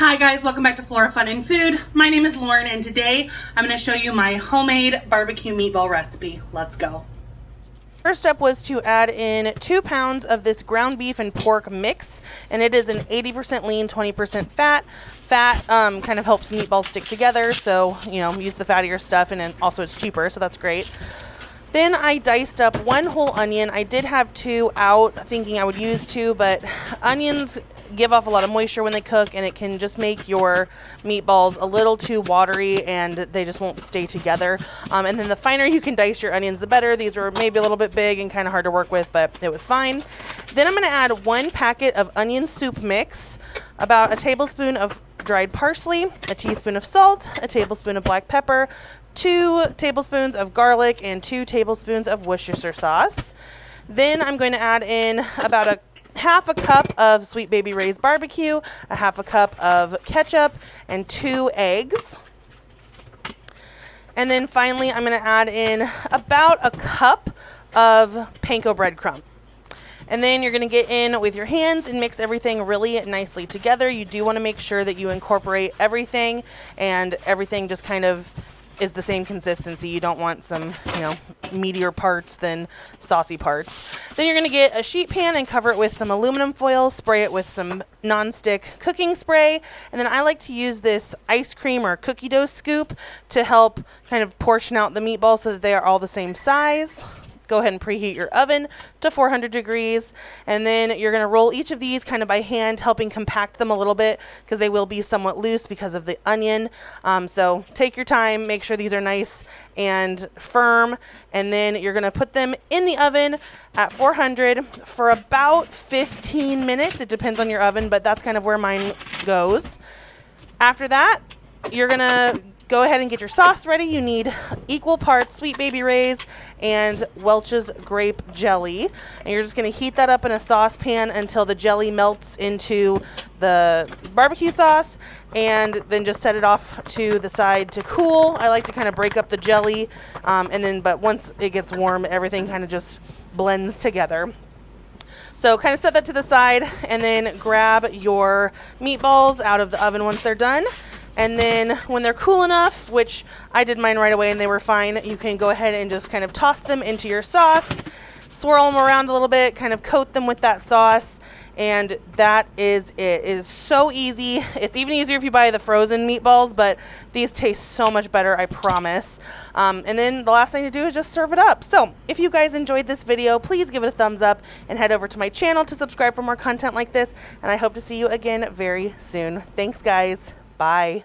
Hi guys, welcome back to Flora Fun and Food. My name is Lauren and today I'm going to show you my homemade barbecue meatball recipe. Let's go. First step was to add in 2 pounds of this ground beef and pork mix, and it is an 80% lean, 20% fat. Fat kind of helps meatballs stick together, so use the fattier stuff, and then also it's cheaper, so that's great. Then I diced up 1 whole onion. I did have 2 out, thinking I would use 2, but onions give off a lot of moisture when they cook, and it can just make your meatballs a little too watery and they just won't stay together. And then the finer you can dice your onions, the better. These were maybe a little bit big and kind of hard to work with, but it was fine. Then I'm going to add 1 packet of onion soup mix, about a tablespoon of dried parsley, a teaspoon of salt, a tablespoon of black pepper, 2 tablespoons of garlic, and 2 tablespoons of Worcestershire sauce. Then I'm going to add in about a half a cup of Sweet Baby Ray's barbecue, a half a cup of ketchup, and 2 eggs. And then finally, I'm going to add in about a cup of panko breadcrumb. And then you're going to get in with your hands and mix everything really nicely together. You do want to make sure that you incorporate everything and everything just kind of is the same consistency. You don't want some, meatier parts than saucy parts. Then you're going to get a sheet pan and cover it with some aluminum foil, spray it with some non-stick cooking spray, and then I like to use this ice cream or cookie dough scoop to help kind of portion out the meatballs so that they are all the same size. Go ahead and preheat your oven to 400 degrees, and then you're going to roll each of these kind of by hand, helping compact them a little bit because they will be somewhat loose because of the onion. So take your time, make sure these are nice and firm, and then you're going to put them in the oven at 400 for about 15 minutes. It depends on your oven, but that's kind of where mine goes. After that, you're going to go ahead and get your sauce ready. You need equal parts Sweet Baby Ray's and Welch's grape jelly. And you're just going to heat that up in a saucepan until the jelly melts into the barbecue sauce, and then just set it off to the side to cool. I like to kind of break up the jelly, but once it gets warm, everything kind of just blends together. So kind of set that to the side, and then grab your meatballs out of the oven once they're done. And then when they're cool enough, which I did mine right away and they were fine, you can go ahead and just kind of toss them into your sauce, swirl them around a little bit, kind of coat them with that sauce, and that is it. It is so easy. It's even easier if you buy the frozen meatballs, but these taste so much better, I promise. And then the last thing to do is just serve it up. So if you guys enjoyed this video, please give it a thumbs up and head over to my channel to subscribe for more content like this, and I hope to see you again very soon. Thanks guys. Bye.